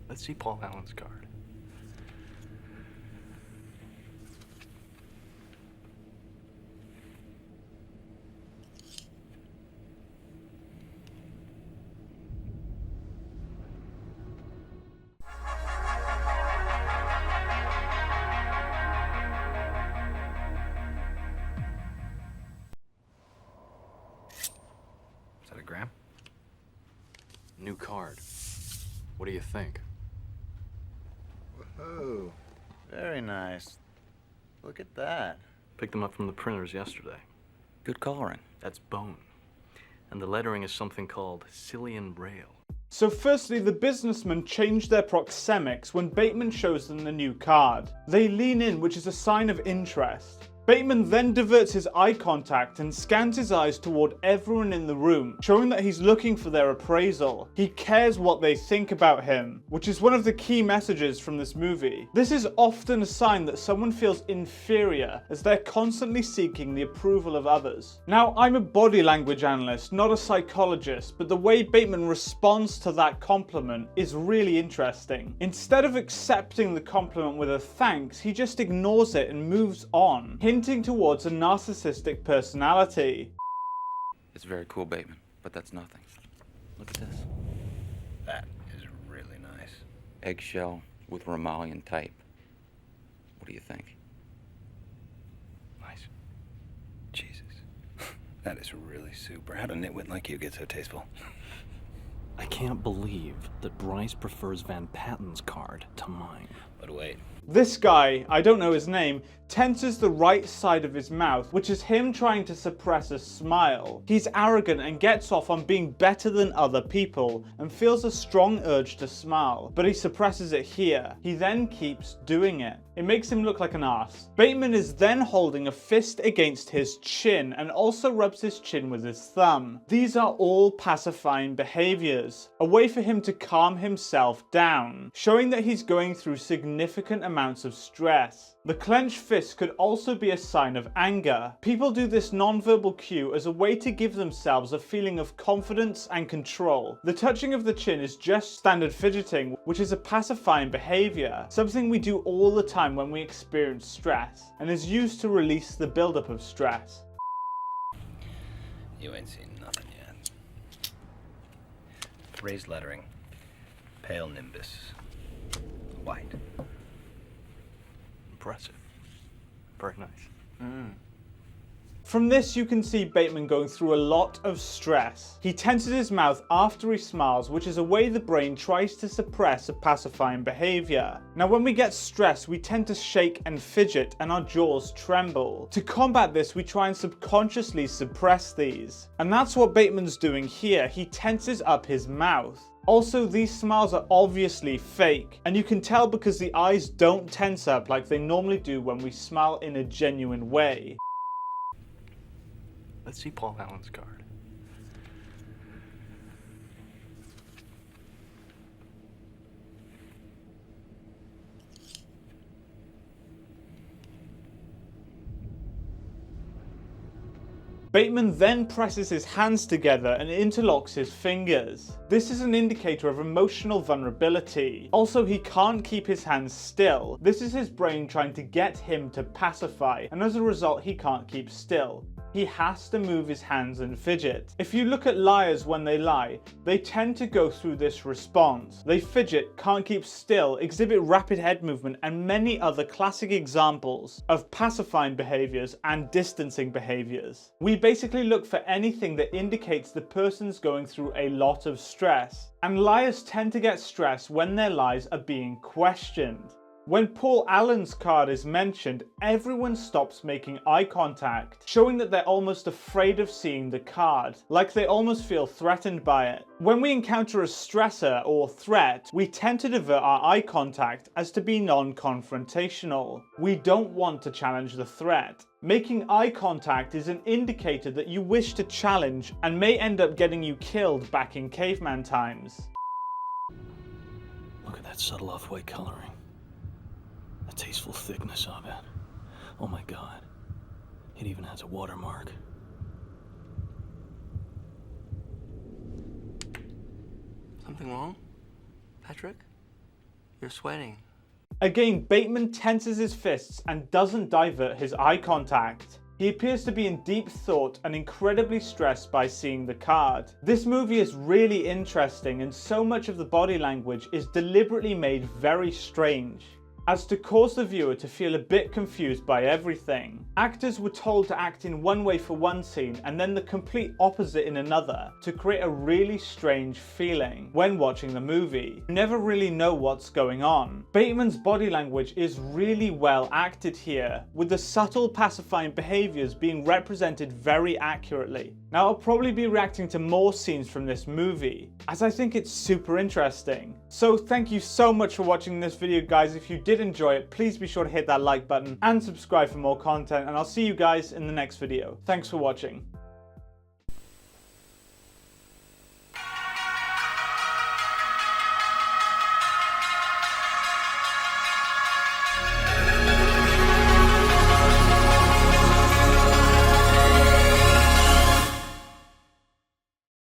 Let's see Paul Allen's card. Is that a gram? New card. What do you think? Whoa, very nice. Look at that. Picked them up from the printers yesterday. Good coloring. That's bone. And the lettering is something called Cillian Braille. So firstly, the businessmen change their proxemics when Bateman shows them the new card. They lean in, which is a sign of interest. Bateman then diverts his eye contact and scans his eyes toward everyone in the room, showing that he's looking for their appraisal. He cares what they think about him, which is one of the key messages from this movie. This is often a sign that someone feels inferior, as they're constantly seeking the approval of others. Now, I'm a body language analyst, not a psychologist, but the way Bateman responds to that compliment is really interesting. Instead of accepting the compliment with a thanks, he just ignores it and moves on, hinting towards a narcissistic personality. It's very cool, Bateman, but that's nothing. Look at this. That is really nice. Eggshell with Romalian type. What do you think? Nice. Jesus. That is really super. How'd a nitwit like you get so tasteful? I can't believe that Bryce prefers Van Patten's card to mine. But wait. This guy, I don't know his name, tenses the right side of his mouth, which is him trying to suppress a smile. He's arrogant and gets off on being better than other people and feels a strong urge to smile, but he suppresses it here. He then keeps doing it. It makes him look like an arse. Bateman is then holding a fist against his chin and also rubs his chin with his thumb. These are all pacifying behaviors, a way for him to calm himself down, showing that he's going through significant amounts of stress. The clenched fist could also be a sign of anger. People do this nonverbal cue as a way to give themselves a feeling of confidence and control. The touching of the chin is just standard fidgeting, which is a pacifying behavior, something we do all the time when we experience stress, and is used to release the buildup of stress. You ain't seen nothing yet. Raised lettering. Pale nimbus. White. Impressive. Very nice. From this, you can see Bateman going through a lot of stress. He tenses his mouth after he smiles, which is a way the brain tries to suppress a pacifying behavior. Now, when we get stressed, we tend to shake and fidget and our jaws tremble. To combat this, we try and subconsciously suppress these. And that's what Bateman's doing here. He tenses up his mouth. Also, these smiles are obviously fake, and you can tell because the eyes don't tense up like they normally do when we smile in a genuine way. Let's see Paul Allen's card. Bateman then presses his hands together and interlocks his fingers. This is an indicator of emotional vulnerability. Also, he can't keep his hands still. This is his brain trying to get him to pacify, and as a result, he can't keep still. He has to move his hands and fidget. If you look at liars when they lie, they tend to go through this response. They fidget, can't keep still, exhibit rapid head movement, and many other classic examples of pacifying behaviors and distancing behaviors. We basically look for anything that indicates the person's going through a lot of stress. And liars tend to get stressed when their lies are being questioned. When Paul Allen's card is mentioned, everyone stops making eye contact, showing that they're almost afraid of seeing the card, like they almost feel threatened by it. When we encounter a stressor or threat, we tend to divert our eye contact as to be non-confrontational. We don't want to challenge the threat. Making eye contact is an indicator that you wish to challenge and may end up getting you killed back in caveman times. Look at that subtle off-white coloring. The tasteful thickness of it. Oh my God. It even has a watermark. Something wrong, Patrick? You're sweating. Again, Bateman tenses his fists and doesn't divert his eye contact. He appears to be in deep thought and incredibly stressed by seeing the card. This movie is really interesting, and so much of the body language is deliberately made very strange, as to cause the viewer to feel a bit confused by everything. Actors were told to act in one way for one scene and then the complete opposite in another to create a really strange feeling when watching the movie. You never really know what's going on. Bateman's body language is really well acted here, with the subtle pacifying behaviours being represented very accurately. Now, I'll probably be reacting to more scenes from this movie, as I think it's super interesting. So thank you so much for watching this video, guys. If you did enjoy it, please be sure to hit that like button and subscribe for more content, and I'll see you guys in the next video. Thanks for watching.